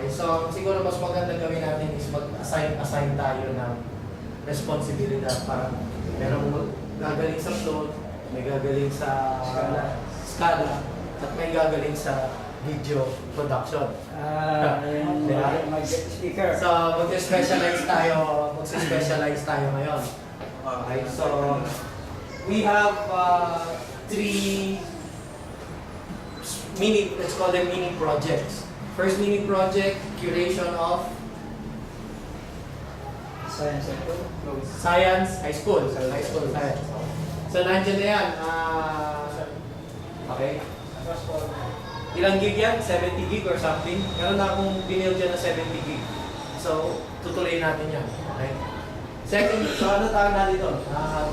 Okay, so siguro mas maganda gawin natin is mag-assign tayo ng responsibilidad para merong gagaling sa float, may gagaling sa Scala, at may gagaling sa video production. Diba? Mag-speaker. So, mag-specialize tayo ngayon. Okay, so we have three let's call them mini projects. First mini project, curation of Science High School Science. So, nandiyan na yan. Okay. Ilang gig yan? 70 gig or something? Meron na akong binil dyan na 70 gig. So, tutuloy natin yan. Okay. Second, so ano tawag natin doon?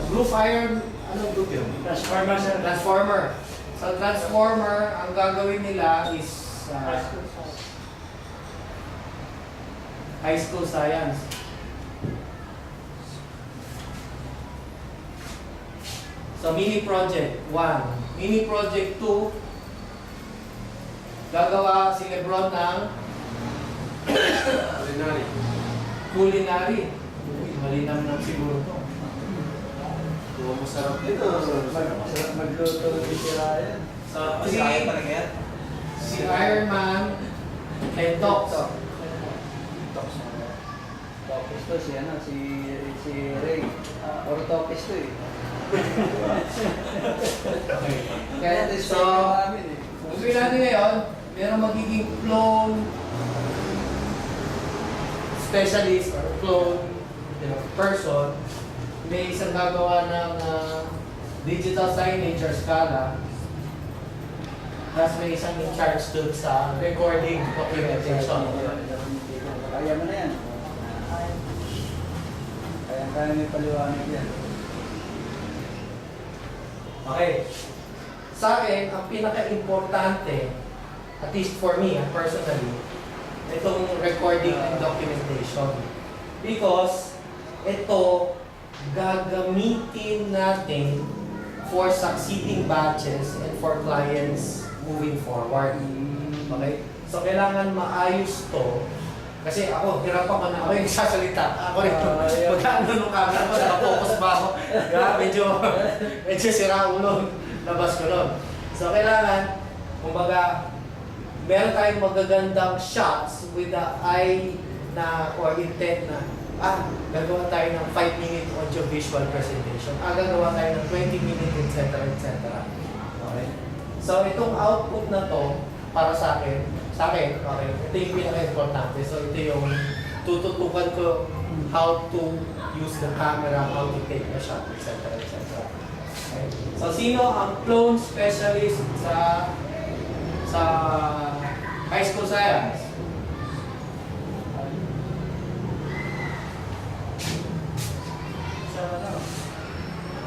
Blue Fire, anong group yun? Transformer. So, Transformer, ang gagawin nila is High School Science. So, mini project 1. Mini project 2, gagawa si Lebron ng culinary. Malinaw na siguro ito. Masarap din ah. Masarap magluto ni si Ryan. So, si Iron Man, and Tox. Topis to si Ray. Ortopis to eh. Kaya So, namin eh. gagawin natin ngayon, meron magiging clone specialist or clone person. May isang gagawa ng digital signage or Scala. Tapos may isang in charge dun sa recording documentation. Kaya mo na yan. Kaya may paliwanag yan. Okay. Sa akin, ang pinaka-importante, at least for me, personally, itong recording and documentation. Because ito, gagamitin natin for succeeding batches and for clients moving forward. Okay? So, kailangan maayos to. Kasi ako, hirap ako na ako yung sasalita. Ako rin, magkano nung camera ko, nakapokus ba ako? Medyo sira ulo. Labas ko nun. So, kailangan, kumbaga, meron tayong magagandang shots with the eye na, or intent na, gagawa tayo ng 5-minute audio-visual presentation. Gagawa tayo ng 20-minute, etc. Okay? So, itong output na to, para sa akin, okay, ito yung pinaka-importante. So, ito yung tututukan ko how to use the camera, how to take a shot, etc. Okay. So, sino ang clone specialist sa high school science?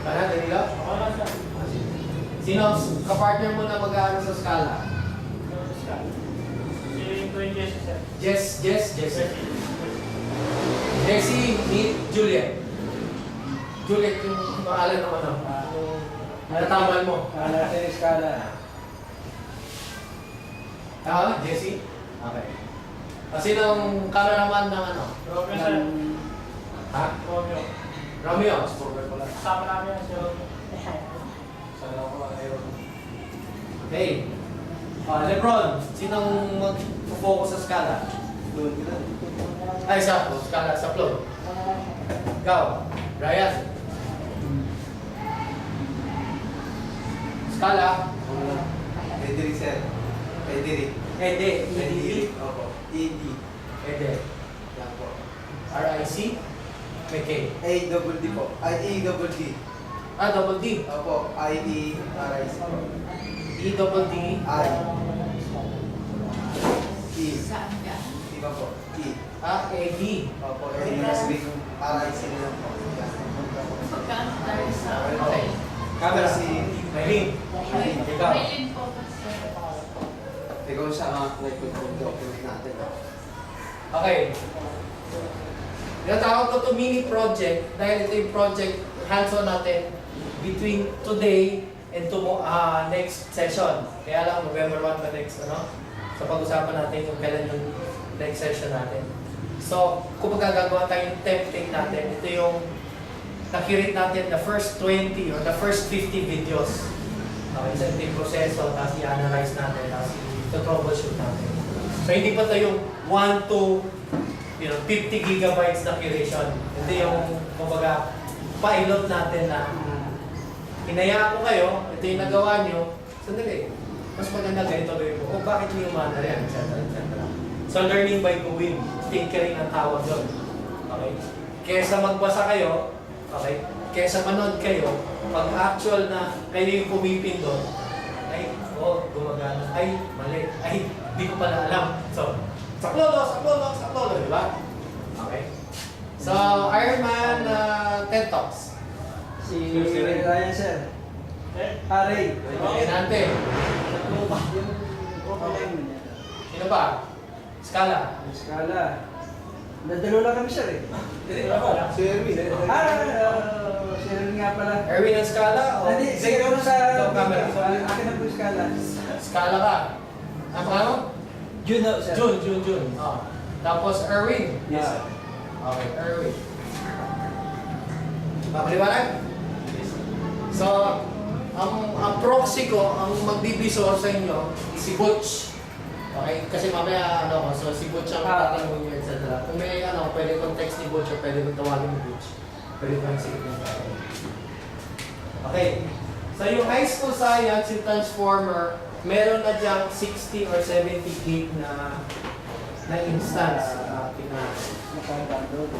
Kana, Danilo? Sino kapartner mo na mag-aaral sa Scala? Jessie. Jessie, meet Juliet. Juliet yung pangalan ng ano? Nataman mo. Natin yung Scala. Jessie? Okay. Sino ang cameraman ng ano? Romeo, sir. Ha? Romeo. Romeo. Kasama namin yan si Romeo. Okay. Lebron, sinong mag-focus sa Scala? Ay, sa Scala, sa flow. Ikaw, Ryan. Scala. Pwede rin sir. Pwede rin. Ede. Opo. ED. Ede. Yan po. RIC. MK. A-double-D po. double D. Double D. Opo. I-E-R-I-C po. E-double D. I. E. Saan ka? Iba po. E. A-D. Opo. E-R-I-C na lang po. Yan. Pagkaan tayo sa... Okay. Camera. Si Maylin. Ikaw. Maylin po kasi. ikaw sa mga document natin. Okay. Tinatawag ko to mini project dahil ito yung project hands-on natin between today and next session. Kaya lang, November 1 pa next, So pag-usapan natin kung kailan yung next session natin. So, kung magagagawa tayo ng template natin, ito yung nakirate natin the first 20 or the first 50 videos. Okay, isa ito yung proseso, tapos i-analyze natin, tapos i-troubleshoot natin. So, hindi pa ito yung 1 to 50 gigabytes na curation. Ito yung, kumbaga, pilot natin na hinayaan ko kayo, ito yung nagawa nyo, sandali, mas maganda ganito gawin ko. O bakit hindi umana yan, etc. etc. So, learning by doing, tinkering ang tawag doon. Okay? Kesa magbasa kayo, okay? Kesa manood kayo, pag actual na kayo yung pumipindot, ay, gumagana, ay, mali, ay, di ko pala alam. So, saklolo, di ba? Okay? So, Ironman TED Talks. Si Ryan, sir. Ray. Okay, natin. Yung okay mo niya. Sino pa? Scala. Yung Skala. Nadalo lang kami, sir eh. Si Erwin. Si Erwin nga pala. Erwin and Scala? O? Hindi, sige ko sa Ito, camera. akin na po yung Skala. Scala ka. Ang pangalan mo? Juno, sir. June. Oh. Tapos Erwin. Yes, sir. Okay, Erwin. Papaliwanag? So, ang proxy ko, ang magbibisor sa inyo, si Butch. Okay? Kasi mamaya, so si Butch ang tatanungin niyo, etc. Kung may, pwede kong text ni Butch o pwede kong tawagin ni Butch. Pwede kong sige niyo. Okay. So, yung high school science, yung transformer, meron na diyang 60 or 70 gig na instance. Nakaka-download.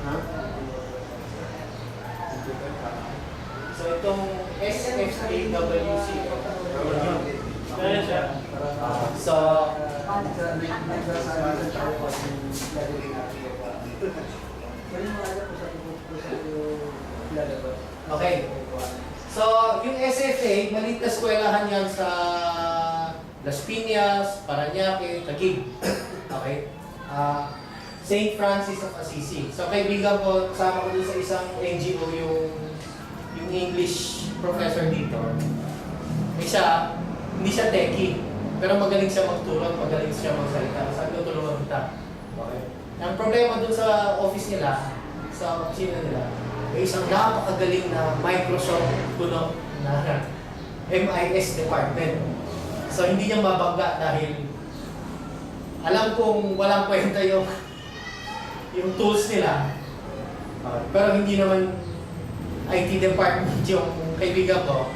Ha? So itong SFAWC. Kaya siya. So, okay. So, yung SFA, maliit na eskwelahan yan sa Las Piñas, Parañaque, Taguig. Okay? St. Francis of Assisi. So, kaibigan ko, kasama ko dun sa isang NGO yung English professor dito. Hindi siya techie, pero magaling siya magturo, magaling siya magsalita. Sabi ko, tulungan kita. Okay? Ang problema dun sa office nila, sa opisina nila, may isang napakagaling na Microsoft na MIS department. So, hindi niya mabangga dahil alam kong walang kwenta yung tools nila. Pero hindi naman IT department yung kaibigan ko.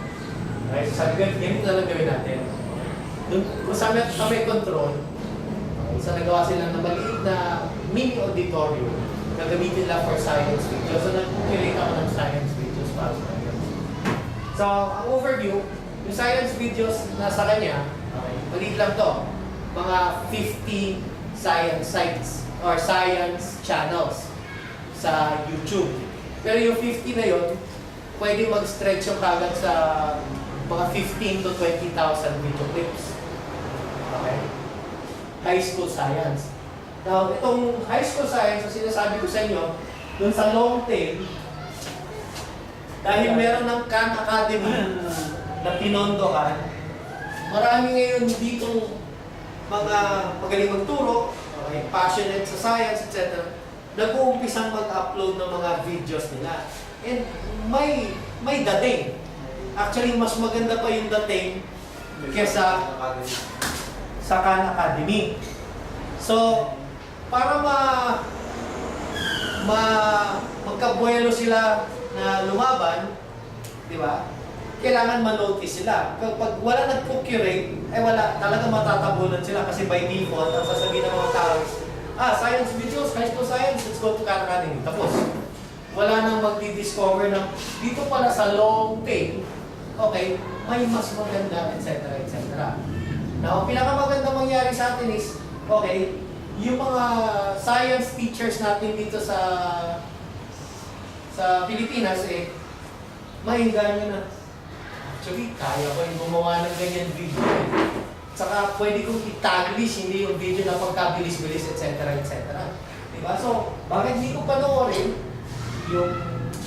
Okay, so sabi ko, ganito na lang gawin natin. Kung sa may control, so nagawa sila ng maliit na mini auditorium na gamitin lang for science videos. So nag-curate ako ng science videos para sa kanya. So, ang overview, yung science videos na sa kanya, okay, maliit lang to. Mga 50 science sites or science channels sa YouTube. Pero yung 50 na yun, pwede mag-stretch yung kagad sa mga 15 to 20,000 video clips. Okay? High school science. Now, itong high school science, ang sinasabi ko sa inyo, dun sa long tail, dahil meron ng Khan Academy na pinondohan, marami ngayon ditong mga magaling magturo, okay, passionate sa science, etc. Nag-uumpisang mag-upload ng mga videos nila. And may dating. Actually, mas maganda pa yung dating kesa sa Khan Academy. So, para magkabuelo sila na lumaban, di ba? Kailangan ma-notice sila. Kapag wala nag-curate, ay wala, talaga matatabunan sila kasi by default, ang sasabihin ng mga tao is, science videos, high school science, let's go to Khan Academy. Tapos, wala nang magdi-discover ng dito pala sa long tail, okay, may mas maganda, etc. etc. Now, ang pinakamaganda mangyari sa atin is, okay, yung mga science teachers natin dito sa Pilipinas, mainggan nyo na. Actually, kaya ko yung gumawa ng ganyan video. Saka pwede kong i-taglish, hindi yung video na pagkabilis-bilis, etc. etc. Diba? So, bakit hindi ko panoorin yung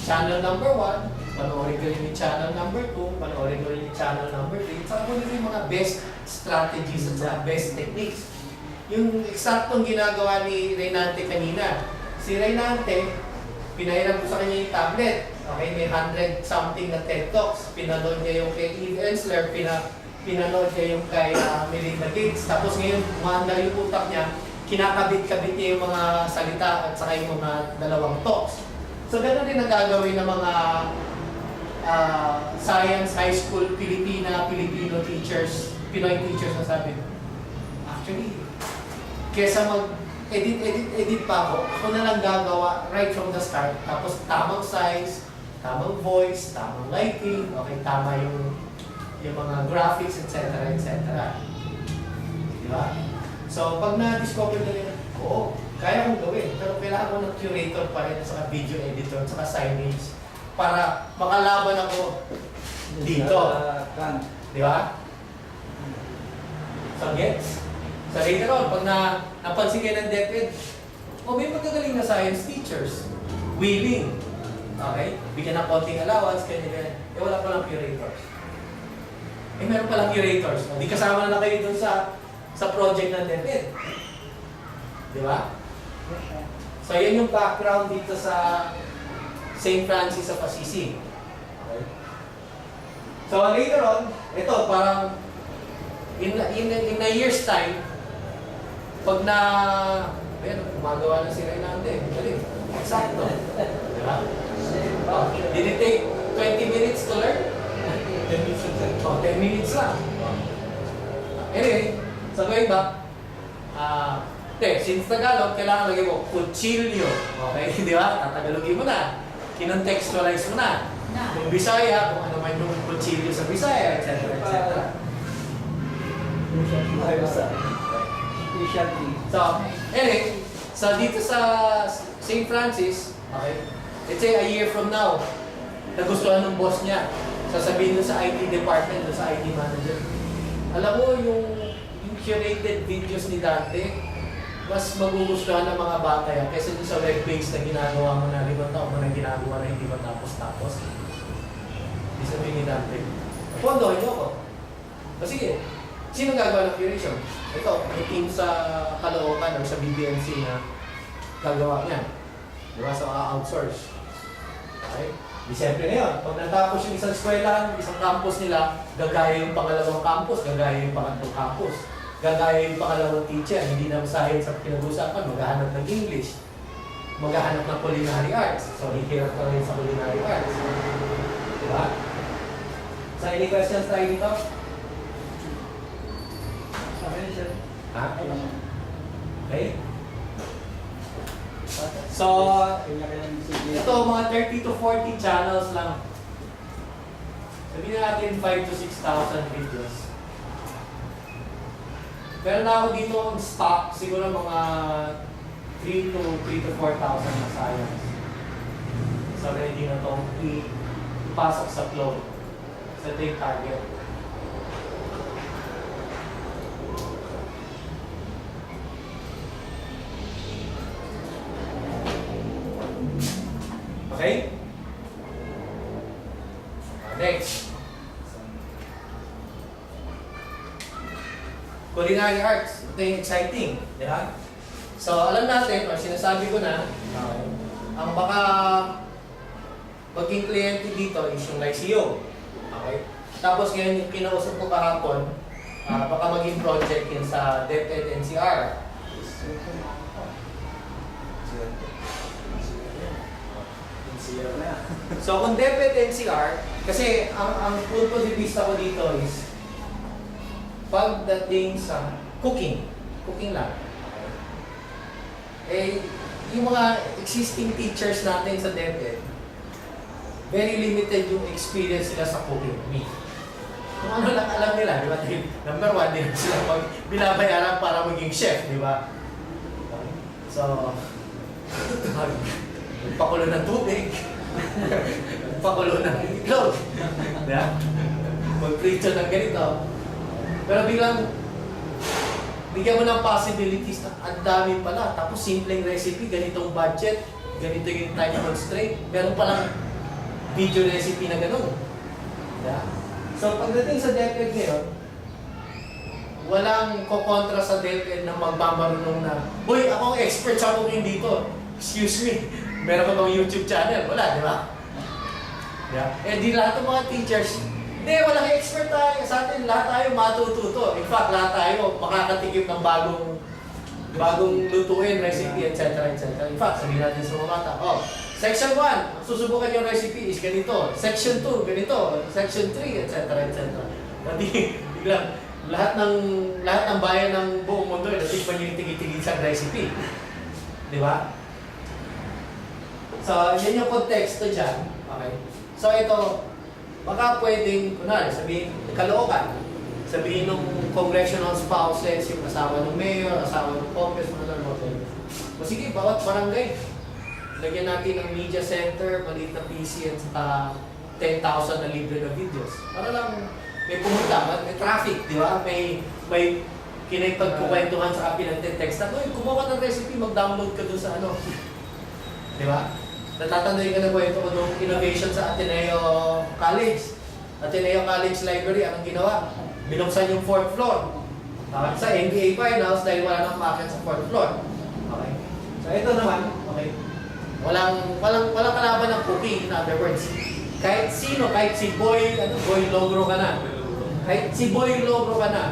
channel number 1, panoorin ko rin yung channel number 2, panoorin ko rin yung channel number 3, saka ko rin yung mga best strategies at saka best techniques. Yung eksaktong ginagawa ni Reynante kanina. Si Reynante, pinahiram ko sa kanya yung tablet. Okay, may 100 something na TED Talks. Pinanood niya yung kay Eve Ensler, pinanood niya yung kay Melinda Gates. Tapos ngayon, umanda yung utak niya, kinakabit-kabit niya yung mga salita at saka yung mga dalawang talks. So, gano'n din ang gagawin ng mga science, high school, Filipino teachers, Pinoy teachers na sabi, actually, kesa mag-edit pa ako na lang gagawa right from the start. Tapos tamang size, tamang voice, tamang lighting, okay, tama yung mga graphics, etc. Diba? So, pag na-discover na rin, oo, kaya kong gawin. Pero kailangan ko ng curator pa rin, saka video editor, saka signage para makalaban ako dito. Di ba? So, gets? So, later on, pag napansin kayo ng DepEd, may magagaling na science teachers. Willing. Okay? Bigyan ng konting allowance, ganyan. Wala pa lang curators. Meron pa lang curators. Di kasama na kayo dun sa project ng DepEd. Di ba? So, yan yung background dito sa St. Francis of Assisi. Okay? So, later on, ito, parang in a year's time, pag gumagawa na si Reynante, galing. Exacto. Di ba? Did it take 20 minutes to learn? 10 minutes lang. Anyway, so going back, since Tagalog, kailangan lagay mo, kutsilyo. Okay, di ba? Tatagalogin mo na. Kinontextualize mo na. Kung Bisaya, kung ano man yung kutsilyo sa Bisaya, etc. So, anyway, dito sa St. Francis, okay, let's say a year from now, nagustuhan ng boss niya, sasabihin doon sa IT department, doon sa IT manager, alam mo yung curated videos ni Dante, mas magugustuhan ng mga bata yan kaysa doon sa web-based na ginagawa mo na 5 taon mo na ginagawa na hindi matapos-tapos. Hindi sabihin ni Dante, pondohin niyo ako. O sige, sino gagawa ng curation? Ito, may team sa Caloocan o sa BBNC na gagawa niyan. Diba? So, outsource. Okay? Di siyempre ngayon, pag natapos yung isang eskwelahan, isang campus nila, gagaya yung pangalawang campus, gagaya yung pangatlong campus. Gagaya yung pangalawang teacher, hindi na masahin sa pinag-usapan, maghahanap ng English, maghahanap ng culinary arts. So, hihirap ka rin sa culinary arts. Diba? So, any questions tayo dito? Ha? Okay? So, ito mga 30 to 40 channels lang. Sabihin natin 5 to 6,000 videos. Pero na ako dito ang stock, siguro mga 3 to 4,000 na science. So, ready na itong ipasok sa flow. Sa ito yung target. Okay? Next. Culinary arts. Ito yung exciting. Di ba? So, alam natin, or sinasabi ko na, ang baka maging kliyente dito is yung Lyceum. Okay? Tapos ngayon, yung kinausap ko kahapon, baka maging project yun sa DepEd NCR. So kung DepEd NCR, kasi ang punto de vista ko dito is pagdating sa cooking lang. Yung mga existing teachers natin sa DepEd, very limited yung experience nila sa cooking. Kung ano lang alam nila, di ba? Number 1, di sila binabayaran para maging chef, di ba? So, magpakulo ng tubig, magpakulo ng itlog, mag-prito ng ganito. Pero bigyan mo ng possibilities na ang dami pala. Tapos simpleng recipe, ganitong budget, ganito yung time constraint. Meron palang video recipe na ganun. Yeah. So pagdating sa DepEd ngayon, walang kokontra sa DepEd na magmamarunong na, "Uy, ako ang expert sa cooking dito." Excuse me, meron ka bang YouTube channel? Wala, di ba? Yeah. Eh di lahat ng mga teachers, hindi, walang expert tayo. Sa atin, lahat tayo matututo. In fact, lahat tayo makakatikim ng bagong lutuin, recipe, etc. etc. In fact, sabihin natin sa mga bata, oh, Section 1, susubukan yung recipe is ganito. Section 2, ganito. Section 3, etc. etc. Hindi, biglang, lahat ng bayan ng buong mundo, natikman yung tigil-tigil sa recipe. Di ba? So, yan yung konteksto dyan. Okay? So, ito, baka pwedeng, kunwari, sabihin, Caloocan. Sabihin ng congressional spouses, yung asawa ng mayor, asawa ng congressman, or whatever. O sige, bawat barangay, lagyan natin ng media center, maliit na PC, at saka 10,000 na libre na videos. Para lang may pumunta, may traffic, di ba? May kinipagkukwentuhan sa pinag-text. Uy, kumuha ka ng recipe, mag-download ka dun sa ano. Di ba? Natatandoy ka na kwento ko nung innovation sa Ateneo College. Ateneo College Library, anong ginawa? Binuksan yung 4th floor. Okay. Sa NBA Finals dahil wala nang market sa 4th floor. Okay. So ito naman, okay. Walang kalaban ng cooking, in other words. Kahit sino, kahit si Boy Logro ka na. Kahit si Boy Logro ka na,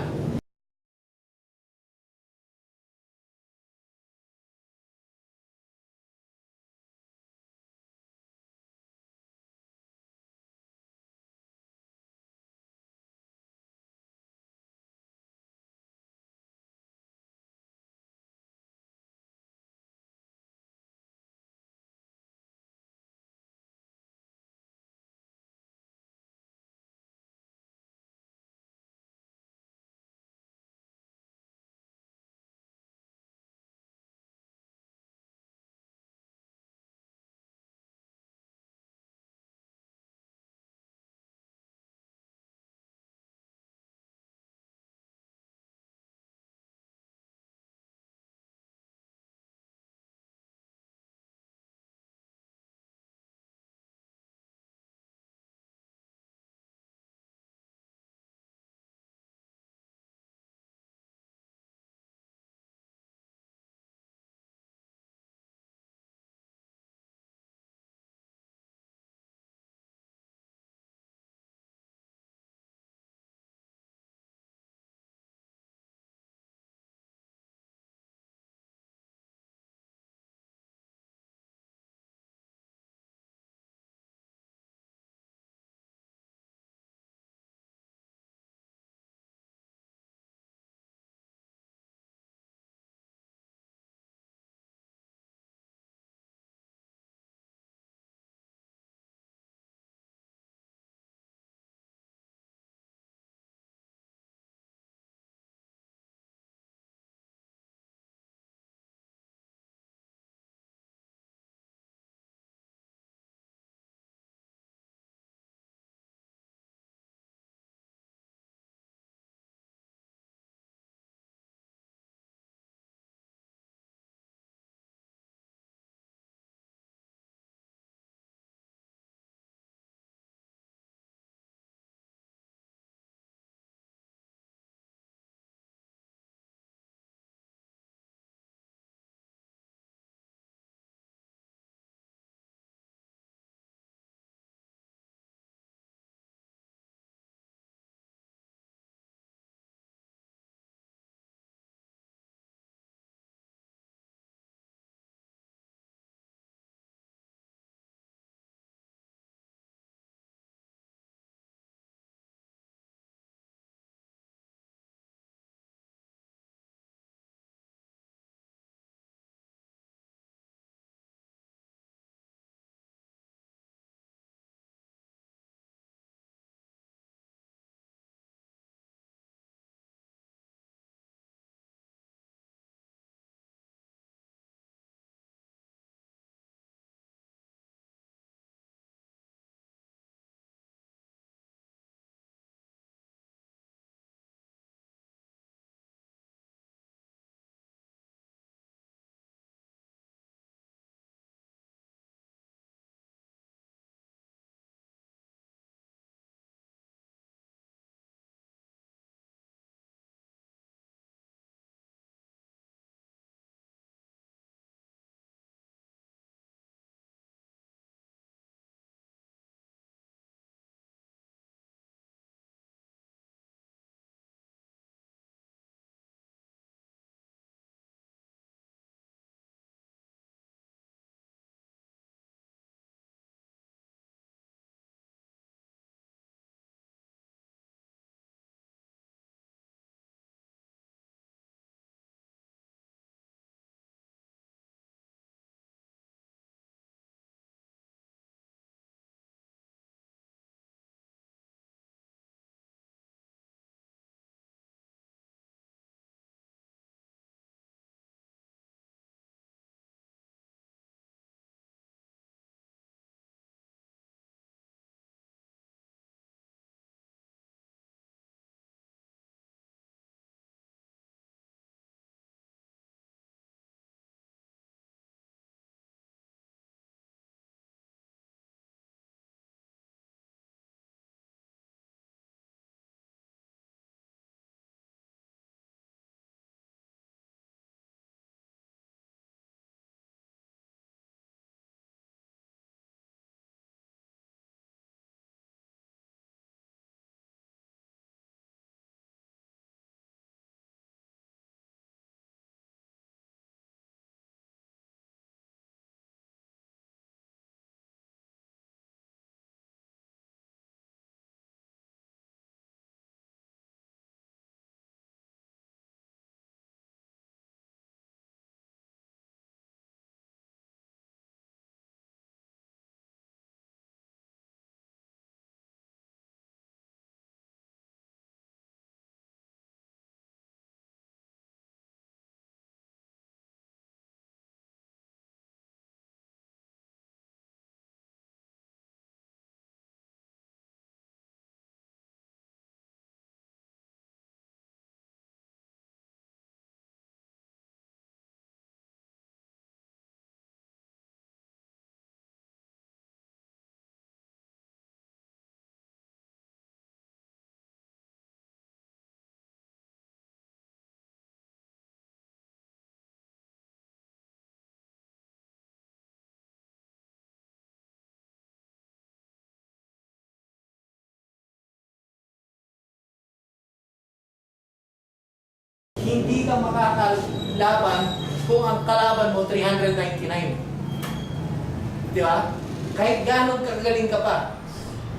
hindi ka makakalaban kung ang kalaban mo 399. Di ba? Kahit ganong kagaling ka pa,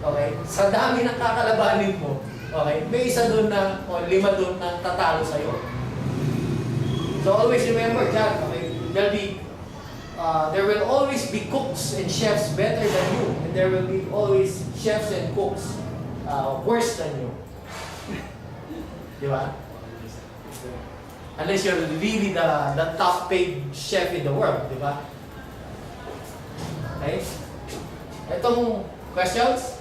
okay? Sa dami ng kakalabanin mo, okay? May isa doon na, o 5 doon na tatalo sa'yo. So always remember that, okay? There will always be cooks and chefs better than you, and there will be always chefs and cooks worse than you. Di ba? Unless you're really the top paid chef in the world, di ba? Okay? Itong questions?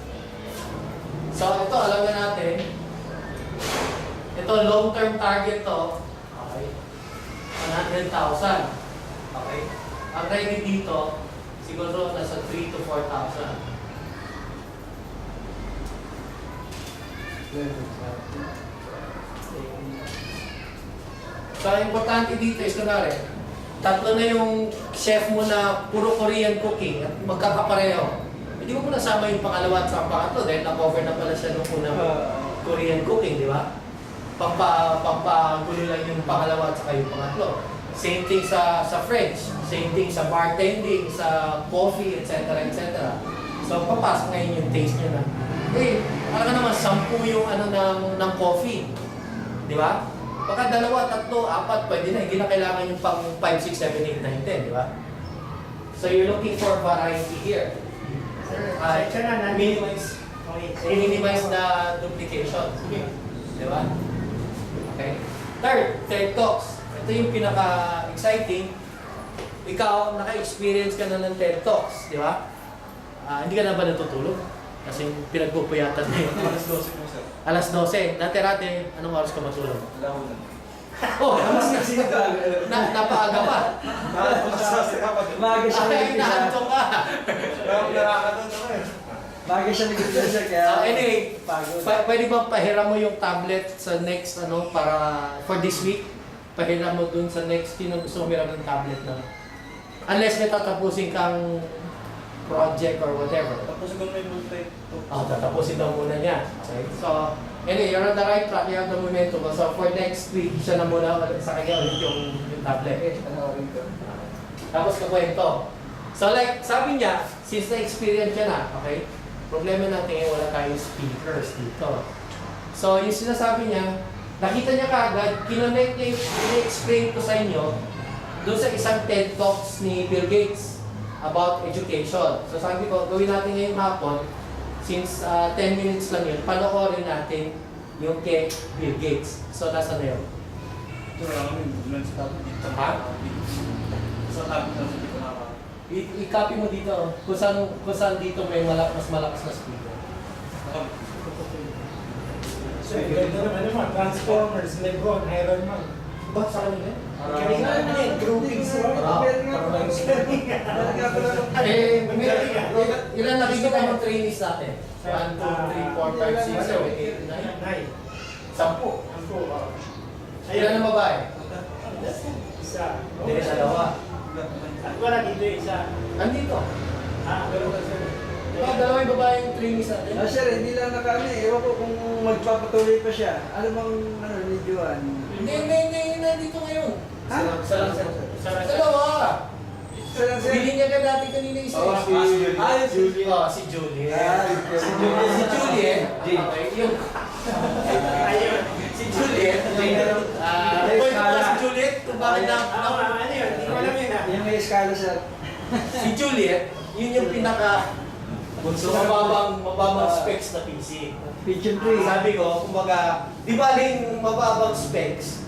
So ito, alam na natin. Ito, long-term target to. Okay? 100,000. Okay? Ang ready dito, siguro nasa 3 to 4,000. So, ang importante dito is, kunwari, tatlo na yung chef mo na puro Korean cooking at magkakapareho. Hindi mo nasama yung pangalawa at sa pangatlo dahil na-cover na pala siya nung unang Korean cooking, di ba? Pampagulo lang yung pangalawa at saka yung pangatlo. Same thing sa French, same thing sa bartending, sa coffee, etc. etc. So, papasok ngayon yung taste nyo na. Eh, alam ka naman, 10 yung ano ng coffee. Di ba? Baka 2, 3, 4, pwede na. Hindi na kailangan yung pang 5, 6, 7, 8, 9, 10, di ba? So, you're looking for variety here. Minimize the duplication. Di ba? Okay. Third, TED Talks. Ito yung pinaka-exciting. Ikaw, naka-experience ka na ng TED Talks, di ba? Hindi ka na ba natutulog? Kasi pinagpupuyatan na yun. Alas 12 po, sir. Alas 12. Dati-rate, anong oras ka matulog? Alauna. Oh, napaaga pa. Maaga siya Ay, nag-umpisa. nahantok ka. Maaga siya nag-umpisa kaya... Anyway, pwede ba pahiram mo yung tablet sa next, para for this week? Pahiram mo dun sa next, sino gusto mo hiram ng tablet na? Unless may tatapusin kang project or whatever. Tapos kung may multi. Tatapusin daw muna niya. Okay? So, anyway, you're on the right track, you have the momentum. So, for next week, siya na muna sa kanya ulit yung tablet. Tapos kakwento. So, like, sabi niya, since na-experience niya na, okay, problema natin ngayon, wala tayong speakers dito. So, yung sinasabi niya, nakita niya kaagad, kinonect niya yung i-explain ko sa inyo doon sa isang TED Talks ni Bill Gates about education. So sabi ko, gawin natin ngayong hapon, since 10 minutes lang yun, panoorin natin yung kay Bill Gates. So nasa na yun? Ha? I-copy mo dito, kung saan dito may mas malakas na speaker. So, ganda naman naman. Transformers, Lebron, Iron Man. Ba't sa kanila? Kanina naman yan, groupings mo. Ilan nakikita yung trainees natin? 1, 2, 3, 4, 5, 6, 7, 8, 9. 10. Ilan ang babae? Isa. Hindi, dalawa. At wala dito isa. Andito. Pero kasi. Dalawa yung babae yung trainees natin. Sir, hindi lang ewan ko kung magpapatuloy pa siya. Ano bang, videoan? Hindi, nandito ngayon. Ha? Dalawa. Isa lang, sir. Bili niya ka dati kanina isa. Si Si Juliet. si Si Juliet. Okay, yung... Ayun. Si Juliet. Si Juliet, kung bakit na... Ano yun? Hindi ko alam yun ha. Yung may escala, sir. Si Juliet, yun yung pinaka... mababang specs na PC. Pigeon 3. Sabi ko, kumbaga, di ba yung mababang specs,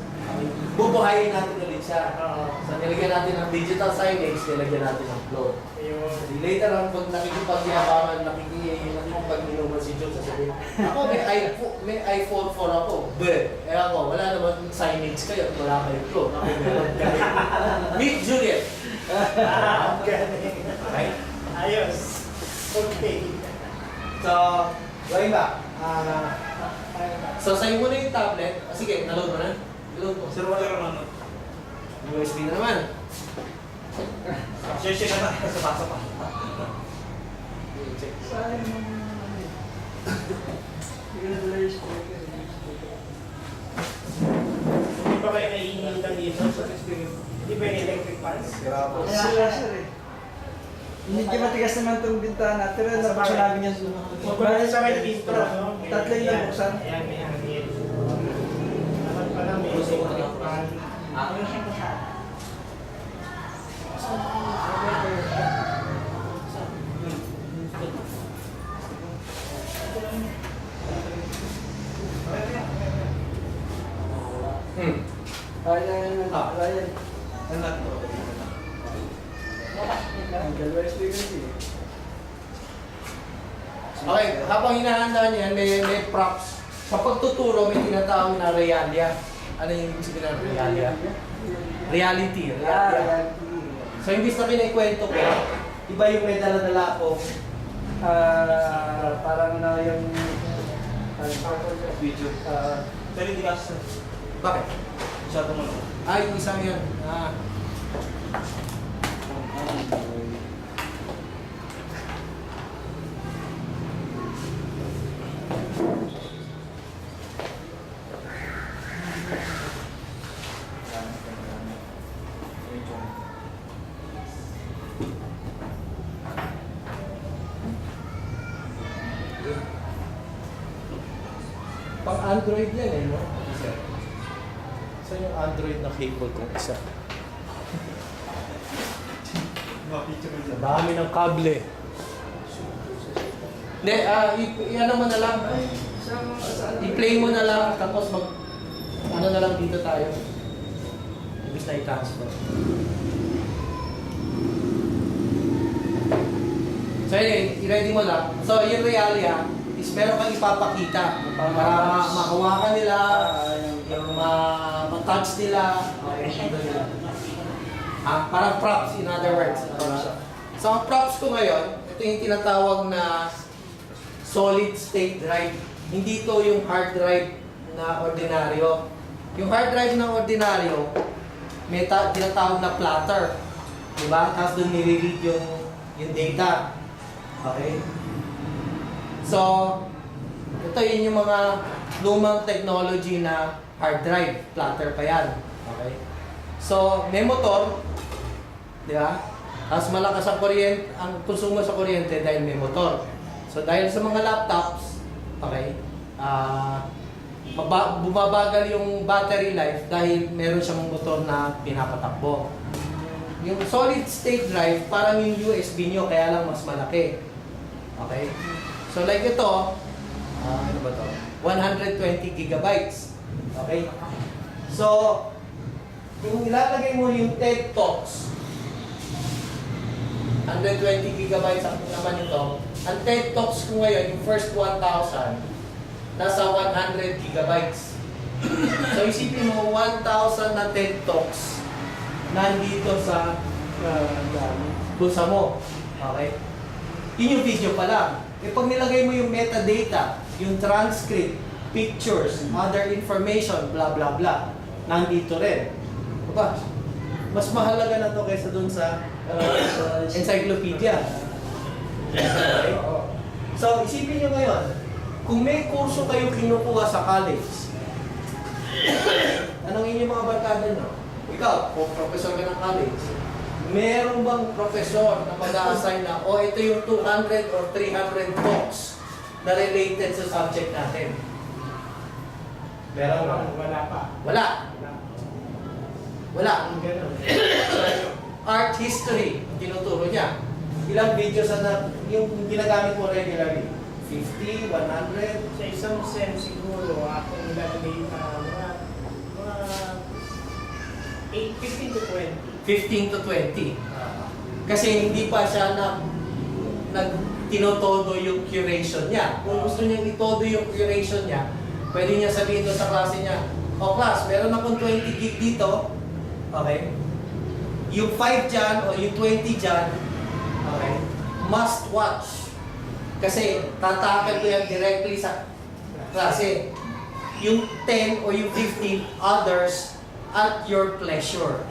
bubuhayin natin ulit siya. So, nilagyan natin ng digital signage, nilagyan natin ng float. Ayun. Later on, pag nakikipag-yabangan, nakikipag-inuman si Jules, sasabihin, ako may iPhone 4 ako. Ewan ko, wala naman signage kayo, wala kayo float. Ako meron kayo. Meet Juliet. Galing. Right? Ayos. Okay. So, going back. So, sa'yo mo na yung tablet. Sige, naload mo na. Naload mo. Sir, wala naman. USB na naman. Share na natin sa basa pa. Check. Sayang mo. Hindi ko na dala yung speaker. Hindi pa kayo ng ilaw sa hindi ba yung electric fans? Grabe. Sila sir eh. Medyo matigas naman itong bintana, pero ano pa sinabi niya Kung wala sa may intro, no? Tatlo yung nabuksan. Ayan, ayan, ayan. Dapat pala may electric fan. Kaya yan, kaya yan. Anak to. Ang dalawa yung speaker eh. Okay, habang hinahanda niyan, may props. Sa pagtuturo, may tinatawag na realia. Ano yung ibig sabihin ng realia? Reality. Realia. So, imbis na kinikwento ko, iba yung may dala-dala ko. Parang na yung Video. Pero hindi kasi. Bakit? Masyado mo. Yung isang yan. Pang Android yan eh, no? Isa. Saan yung Android na cable kong isa? Ang dami ng kable. Hindi, ano mo na lang. I-play mo na lang, tapos ano na lang dito tayo. Ibig na i-transfer. So yun, i-ready mo lang. So yung realia is meron kang ipapakita para mahawakan nila, yung ma-touch nila, makikita nila. Parang props, in other words. So ang props ko ngayon, ito yung tinatawag na solid state drive. Hindi ito yung hard drive na ordinaryo. Yung hard drive na ordinaryo, may tinatawag na platter. Diba? Tapos doon nire-read yung data. Okay? So, ito yun yung mga lumang technology na hard drive. Platter pa yan. Okay? So, may motor. Di ba? Tapos malakas ang kuryente, ang konsumo sa kuryente dahil may motor. So, dahil sa mga laptops, okay, bumabagal yung battery life dahil meron siyang motor na pinapatakbo. Yung solid state drive, parang yung USB nyo, kaya lang mas malaki. Okay? So like ito, ano ba to? 120 gigabytes. Okay? So, kung ilalagay mo yung TED Talks, 120 gigabytes ang naman ito. Ang TED Talks ko ngayon, yung first 1,000, nasa 100 gigabytes. So isipin mo, 1,000 na TED Talks nandito sa bulsa mo. Okay? Yun yung video pa lang. E pag nilagay mo yung metadata, yung transcript, pictures, other information, blah blah blah, nandito rin. Diba? Mas mahalaga na to kaysa dun sa encyclopedia. Okay? So, isipin nyo ngayon, kung may kurso kayo kinukuha sa college, anong inyong mga barkada nyo? Ikaw, kung professor ka ng college, meron bang professor na mag-a-assign na, ito yung 200 or 300 talks na related sa subject natin? Meron ba? Wala pa. Wala. Wala. Ang ganun. Art history, tinuturo niya. Ilang videos na yung ginagamit mo regularly? 50, 100? Sa isang sense siguro, akong ilalagay mga 15 to 20. 15 to 20. Kasi hindi pa siya tinotodo yung curation niya. Kung gusto niya itodo yung curation niya, pwede niya sabihin doon sa klase niya, class, meron akong 20 gig dito. Okay? Yung 5 dyan o yung 20 dyan, okay, must watch. Kasi tatakal ko yan directly sa klase. Yung 10 o yung 15 others at your pleasure,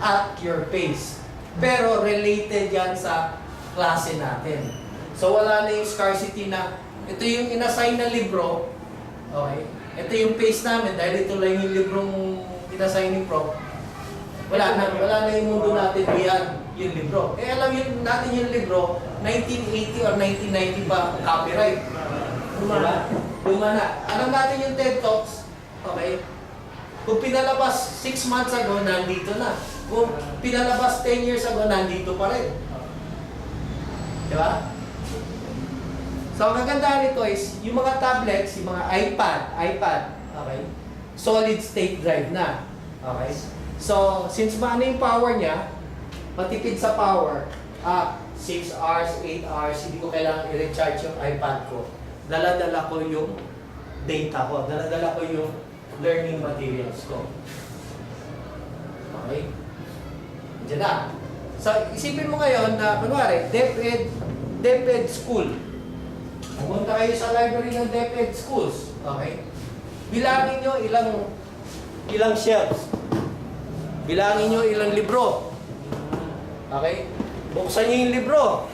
at your pace. Pero related yan sa klase natin. So wala na yung scarcity na ito yung inassign na libro, okay? Ito yung pace namin dahil ito lang yung librong inassign ni Prof. Wala na yung mundo natin beyond yung libro. Eh alam yun natin yung libro, 1980 or 1990 ba copyright? Luma na. Alam natin yung TED Talks, okay? Kung pinalabas 6 months ago, nandito na. Kung pinalabas 10 years ago, nandito pa rin. Di ba? So, ang kagandahan nito is, yung mga tablets, yung mga iPad, okay? Solid state drive na. Okay? So, since maano yung power niya, matipid sa power, 6 hours, 8 hours, hindi ko kailangan i-recharge yung iPad ko. Dala-dala ko yung data ko. Dala-dala ko yung learning materials ko. Okay? Diyan na. So, isipin mo ngayon na, kunwari, DepEd School. Pumunta kayo sa library ng DepEd Schools. Okay? Bilangin nyo ilang shelves. Bilangin nyo ilang libro. Okay? Buksan nyo yung libro.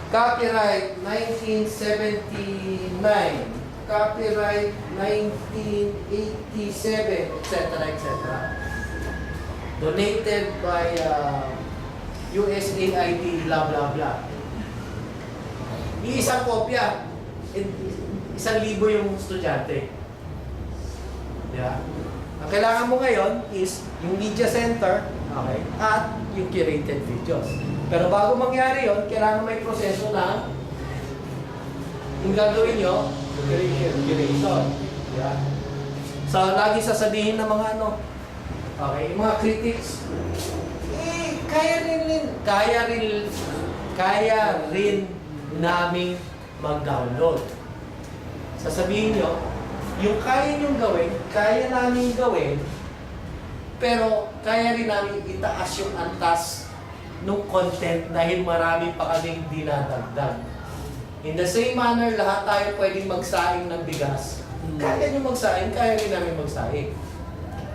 Copyright 1979. Copyright 1987, etc. etc. Donated by USAID, blah blah blah. Iisang kopya. 1,000 yung estudyante. Diba? Ang kailangan mo ngayon is yung media center, okay, at yung curated videos. Pero bago mangyari yon, kailangan may proseso na yung gagawin nyo, curation. Diba? So, lagi sasabihin ng mga okay, yung mga critics, kaya rin naming mag-download. Sasabihin nyo, yung kaya nyong gawin, kaya namin gawin, pero kaya rin namin itaas yung antas ng content dahil marami pa kaming dinadagdag. In the same manner, lahat tayo pwedeng magsaing ng bigas. Kaya nyo magsaing, kaya rin namin magsaing.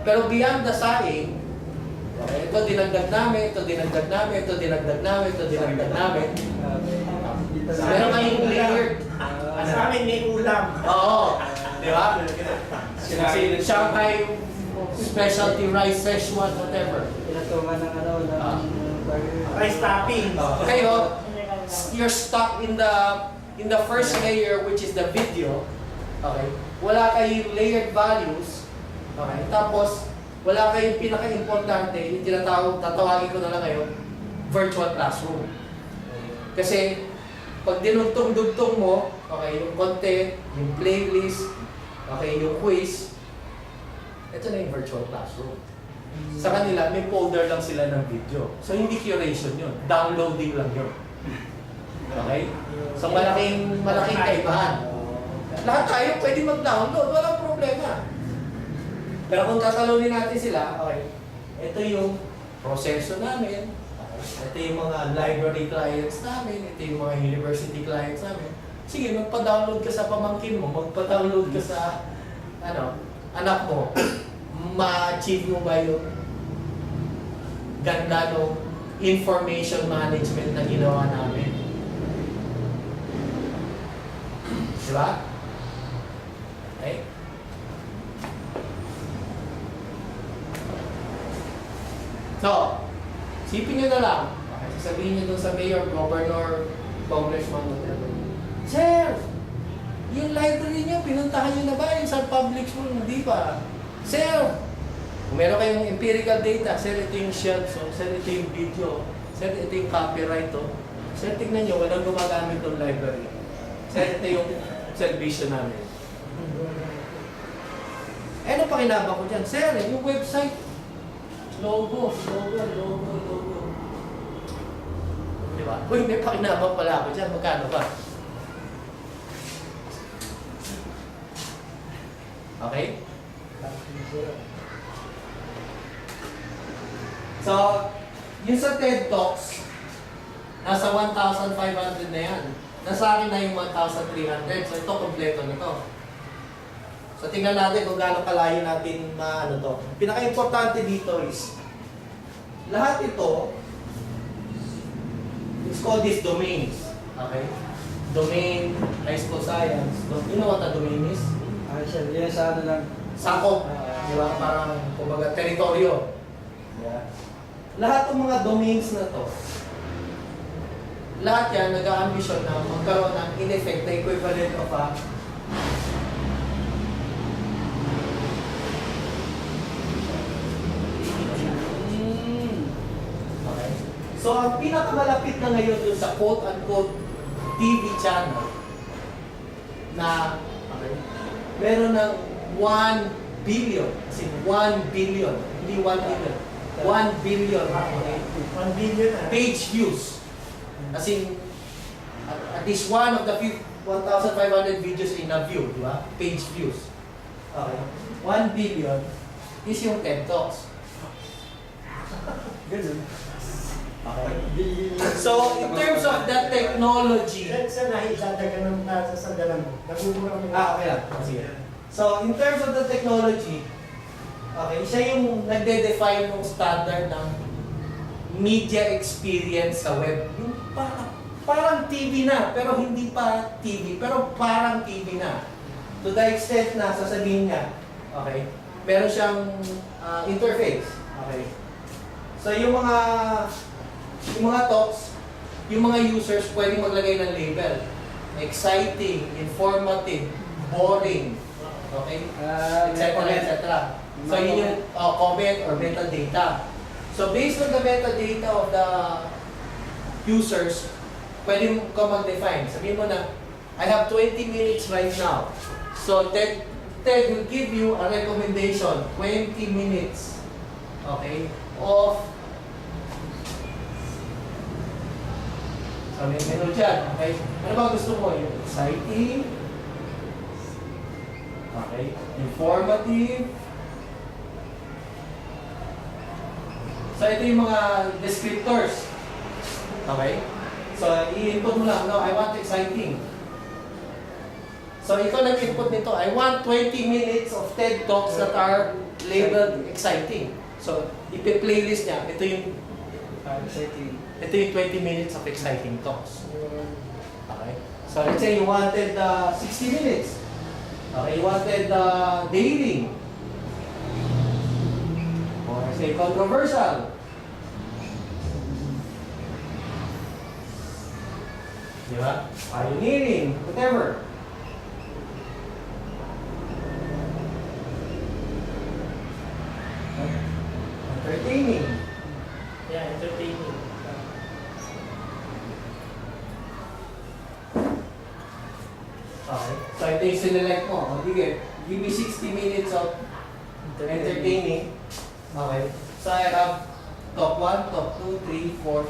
Pero beyond the saing, okay, ito dinagdag namin, ito dinagdag namin, ito dinagdag namin, ito dinagdag namin. Meron kayong layered. Sa amin may ulam. Oo. Di ba? Shanghai specialty rice, Szechuan, whatever. Pinatungan ng Rice topping. Kayo, you're stuck in the first layer, which is the video. Okay? Wala kayong layered values. Okay? Tapos, wala kayong pinaka-importante, yung tatawagin ko na lang ngayon, virtual classroom. Kasi, pag dinugtong-dugtong mo, okay, yung content, yung playlist, okay, yung quiz, ito na yung virtual classroom. Sa kanila, may folder lang sila ng video. So, hindi curation yun. Downloading lang yun. Okay? So, malaking kaibahan. Lahat tayo pwede mag-download. Walang problema. Pero kung tatalunin natin sila, okay, ito yung proseso namin. Ito yung mga library clients namin, ito yung mga university clients namin. Sige, magpa-download ka sa pamangkin mo, magpa-download ka sa anak mo. Ma-achieve mo ba yung ganda ng information management na ginawa namin? Diba? Okay? So, sipin nyo na lang. Okay, sasabihin nyo dun sa mayor, governor, congressman, whatever. Sir, yung library nyo, pinuntahan nyo na ba? Yung sa public school, hindi pa. Sir, kung meron kayong empirical data, sir, ito yung shelf, so, sir, ito yung video, sir, ito yung copyright, sir, tignan nyo, walang gumagamit ng library. Sir, ito yung servisyo namin. Eh, ano pa kinabang ko dyan? Sir, yung website, logo. Diba? Uy, may pakinabang pala ako dyan. Magkano ba? Okay? So, yung sa TED Talks, nasa 1,500 na yan. Nasa akin na yung 1,300. So, ito, kompleto na to. So, tingnan natin kung gaano kalayo natin to. Pinaka-importante dito is, lahat ito, it's called these domains. Okay? Domain, high school science. You know what a domain is? Yan sa lang. Sakop. Di ba? Parang, kumbaga, teritoryo. Yeah. Lahat ng mga domains na to, lahat yan nag-aambisyon na magkaroon ng in effect na equivalent of a okay. So, ang pinakamalapit na ngayon dun sa quote-unquote TV channel na okay, meron ng 1 billion, as in 1 billion, hindi 1 billion, 1 billion okay, 1 billion page views. As in, at least one of the 1,500 videos in a view, di ba? Page views. Okay. 1 billion is yung TED Talks. Ganun. Okay. So, in terms of the technology, Sa nahihilada ka ng tasa sa dalang mo. Nagugura mo. okay lang. Sige. So, in terms of the technology, okay, siya yung nagde-define ng standard ng media experience sa web. Yung parang TV na, pero hindi pa TV, pero parang TV na. To the extent na sasabihin niya, okay, meron siyang interface. Okay. So, yung mga talks, yung mga users pwedeng maglagay ng label. Exciting, informative, boring, okay, etc. etc. So, yun yung comment or metadata. So, based on the metadata of the users, pwede ka mag-define. Sabihin mo na, I have 20 minutes right now. So, TED will give you a recommendation, 20 minutes, okay, of so, may menu dyan, okay? Ano ba gusto mo? Yung exciting, okay, informative. So, ito yung mga descriptors. Okay? So, i-input mo lang, no, I want exciting. So, ikaw nag-input nito, I want 20 minutes of TED Talks that are labeled exciting. So, ipi-playlist niya, ito yung Exciting. 20 minutes of exciting talks. Okay? So, let's say you wanted 60 minutes. Okay, you wanted dating. Or say controversial. Di ba? Pioneering, whatever. Entertaining. Yeah, entertaining. Okay. So, ito yung sinelect mo. O, sige, give me 60 minutes of entertaining. Okay. So, I have top 1, top 2, 3, 4,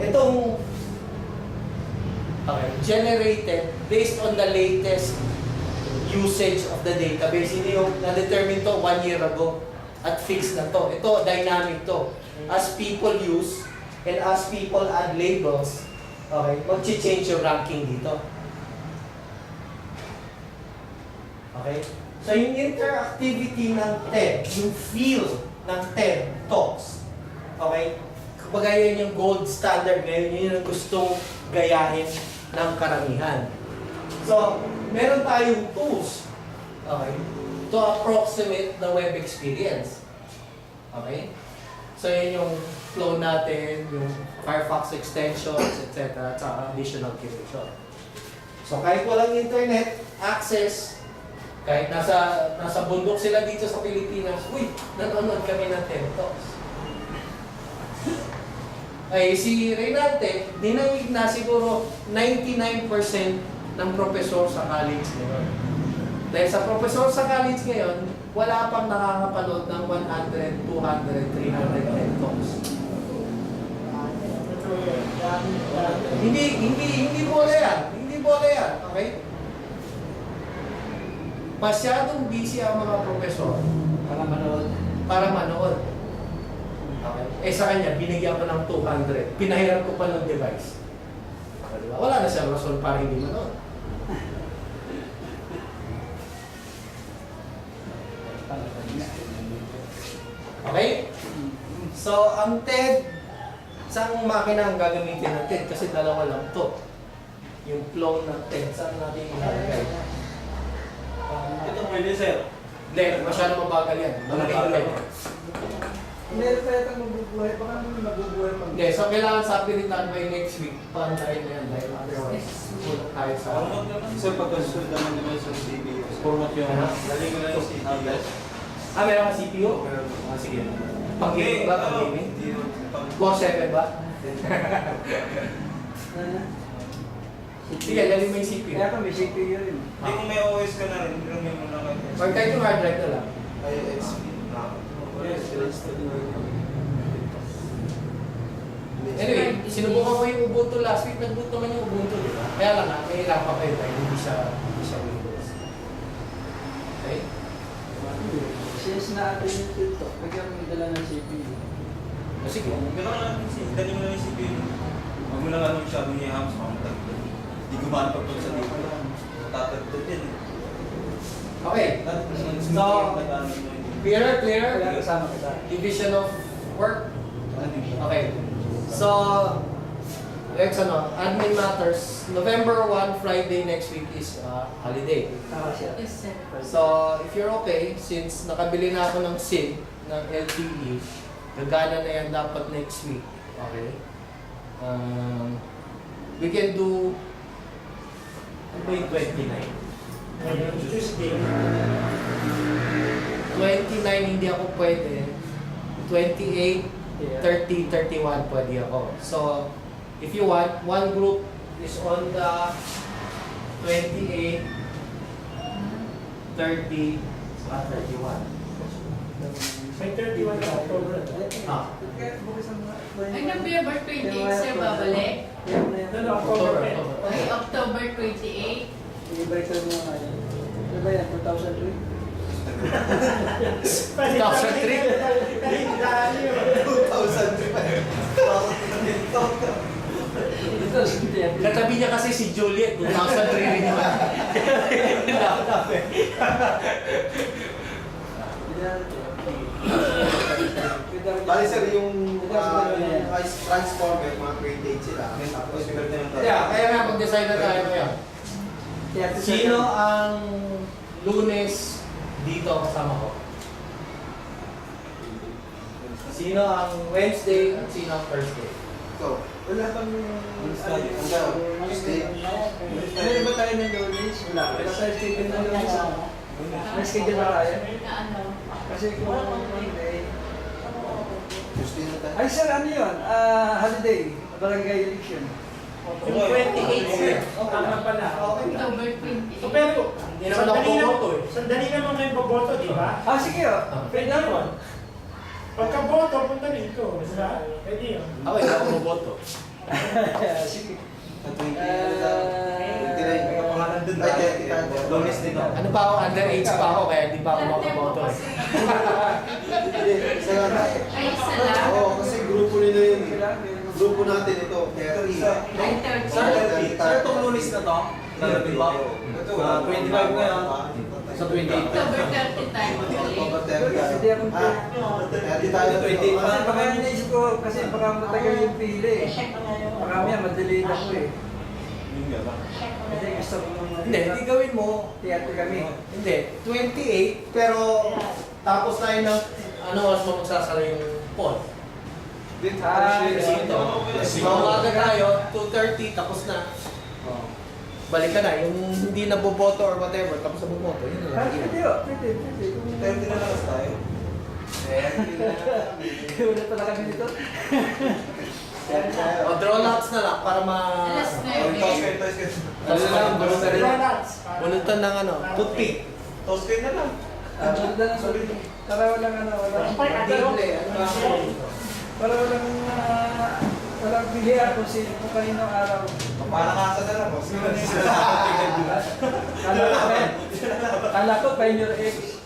5. Itong okay, generated based on the latest usage of the database. Hindi yung na-determine to 1 year ago at fixed na to. Ito, dynamic to. As people use and as people add labels, okay, mag-change yung ranking dito. Okay? So, yung interactivity ng TED, yung feel ng TED Talks, okay, kumbaga yan yung gold standard ngayon, yun yung gustong gayahin ng karamihan. So, meron tayong tools, okay, to approximate the web experience. Okay? So, yan yung flow natin, yung Firefox extensions, etc. at saka additional curation. So, kahit walang internet access, kahit nasa bundok sila dito sa Pilipinas, uy, nanonood kami ng TED Talks. Ay, si Reynante, dinamig na siguro 99% ng profesor sa college ngayon. Dahil sa profesor sa college ngayon, wala pang nakakapanood ng 100, 200, 300 TED Talks. Hindi bola yan. Hindi bola yan. Okay? Masyadong busy ang mga profesor para manood. Okay? Eh sa kanya, binigyan ko ng 200. Pinahiram ko pa ng device. Diba? Wala na siyang rason para hindi manood. Okay? So, ang TED, saan makina ang gagamitin ng TED? Kasi dalawa lang to. Yung flow ng TED, saan natin ilalagay? Ito pwede, sir. Hindi, masyado mabagal yan. Mabagal. Meron tayo itong mabubuhay. Baka naman mabubuhay pag... Hindi, so kailangan sapilitan by next week. Paantayin na yan, dahil otherwise, tulog tayo sa... So pagkasunod naman sa CPU. Format yung... Dali ko na yung CPU. Meron ka CPU? Sige. Pag-gaming ba? Pag-gaming? Core 7 ba? Sige, dali mo yung CPU. Kaya kami, CPU rin. Hindi kung may OS ka na rin, ilagay mo lang kayo. Or kahit yung hard drive na lang. Ay, XP. Anyway, sinubukan ko yung Ubuntu last week. Nag-boot naman yung Ubuntu, di ba? Kaya lang may ilang pa kayo dahil hindi siya Windows. Okay? Since na atin yung TikTok, bigyan mo yung dala ng CPU. Sige. Gano'n lang yung dali mo lang yung CPU. Huwag mo lang ano masyadong i-hams, mamatagdag. Hindi gumana pag sa dito. Tatagdag din. Okay. So, clear? Kaya kasama kita. Division of work? Okay. So, next admin matters. November 1, Friday next week is holiday. Tama siya. Yes, sir. So, if you're okay, since nakabili na ako ng SIM, ng LTE, gagana na yan dapat next week. Okay? We can do, ano ba yung 29? Tuesday. 29 hindi ako pwede. 28, 30, 31 pwede ako. So, if you want, one group is on the 28, 30, 31. May 31 na October. Ay, November 28, sir, babalik. No, October. Okay, October 28. I-break mo nga yan. Ano ba yan? 2003? 2003. Katabi niya kasi si Juliet, 2003 rin naman. Bali sir, yung transformer, mga grade 8 sila. Tapos Yeah, kaya nga pag-decide na tayo ngayon. Sino ang Lunes dito kasama ko? Sino ang Wednesday at sino ang Thursday? So, Wala pang... Tuesday. Ano ba tayo ng Lunes? Wala. Wala tayo schedule ng Lunes. May schedule na tayo. Na ano? Kasi kung Monday... Tuesday na tayo. Ay sir, ano yun? Holiday. Barangay election. Yung 28, sir. Tama pala. October So, 28. pero, Hindi naman ako boboto eh. sandali naman kayo boboto, di ba? Sige o. Pwede yun. Pagka-boto, punta rito. Diba? Pwede yun. Ako, hindi ako boboto. Sige. Sa 29 may kapangalan dun. Ay, Lunes din ako. Ano pa ako, underage pa ako, kaya hindi pa ako makaboto eh. Hindi, isa lang. Ay, isa lang. Oo, kasi grupo nila yun. Grupo natin ito. 30. Ay, 30. Sir, itong Lunes na to? Di ba? 25 ngayon. Sa 28. October 30 tayo babalik. Hindi ako... Hindi tayo 20. Kasi baka naisip ko, kasi baka matagal yung pili eh. Baka may madelayed ako eh. Hindi, gusto ko nung... Hindi gawin mo. Tiyate kami. Hindi, 28, pero tapos tayo ng, ano oras mo magsasara yung poll? Dito. Mawaga tayo, 2:30, tapos na. Balik ka na, yung hindi na boboto or whatever, tapos na bumoto, yun na lang. Pwede o, pwede. 30 na lang tayo. Wala pala kami dito. O, draw lots na lang para Alas 9. Ano na lang, Donuts. bunutan ng ano, toothpick. Toast kayo na lang. Ganda ng sulit. Para walang ano, walang... Para walang pilihan kung sino kung kaninong araw. Palakasa na lang. Kala ko Pioneer X.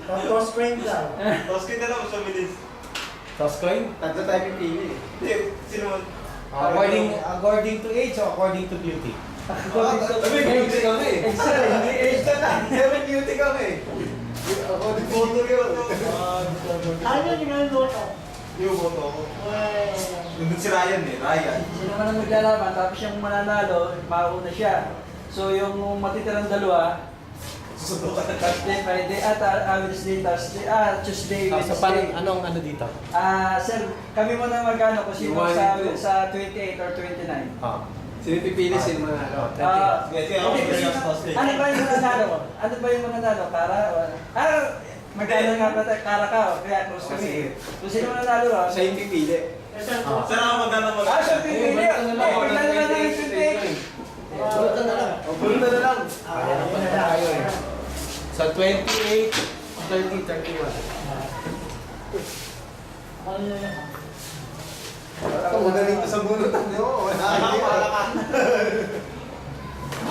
Tapos spring daw. Toast kayo na lang sa bilis. Toss coin? Tatlo tayo pipili. Hindi, sino mo? According to age or according to beauty? Beauty kami. Extra, hindi X. Extra na. 7 beauty kami. Ako, di photo yun. Ano yung ginagawa? Yung photo ko. Nandun si Ryan eh, Ryan. Sino man ang maglalaban, tapos yung mananalo, mauna siya. So yung matitirang dalawa, Thursday, Friday, Wednesday, Thursday, Tuesday, So, paano, Wednesday. anong ano dito? Sir, kami muna magkano kung sino One, sa, two. sa 28 or 29. Ah. Sino pipili, sino manalo? Kaya ako Hindi, sa'yo, kasi- Thursday. ano ba yung mananalo? Ano ba yung mananalo? Para? Magkano nga ba tayo? Kara ka, kaya close kami. sige. Kung sino mananalo, Siya yung pipili. Sir, ako magkano siya pipili. Bulatan na lang. Bigla na lang ng 28. Bulatan na lang. O, bulto na lang. Ayan pa na tayo eh. Sa 28, 30, 31. Ito, magaling to sa bunutan nyo. Wala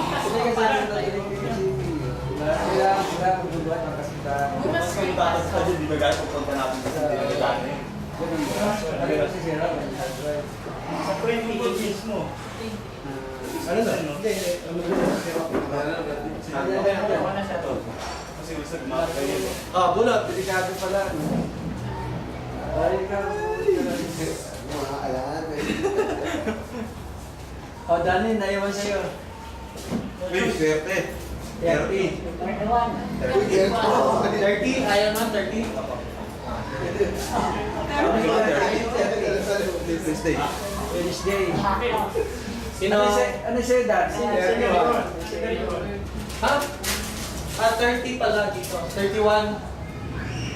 Kasi ano tayo yung PCP. Sila magbubuhat ng kasintahan. Bumas Kung tatas ka dyan, di ba guys, pupunta natin sa tinagdaan na yun. Ano kasi sila? Sa friend mo mismo. Ano na? Hindi, ano Kasi gusto gumawa kayo. Ah, bunot. Delikado pala. Ay, ikaw. Mga alam. O, Dani, naiwan sa'yo. Uy, swerte. 30. 30, ayaw man, 30. Tuesday. Wednesday. Sino? Ano sa'yo, Dad? Sino? Ha? 30 pala dito. 31.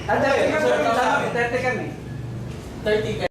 30 kami. 30 kami. 30 kayo.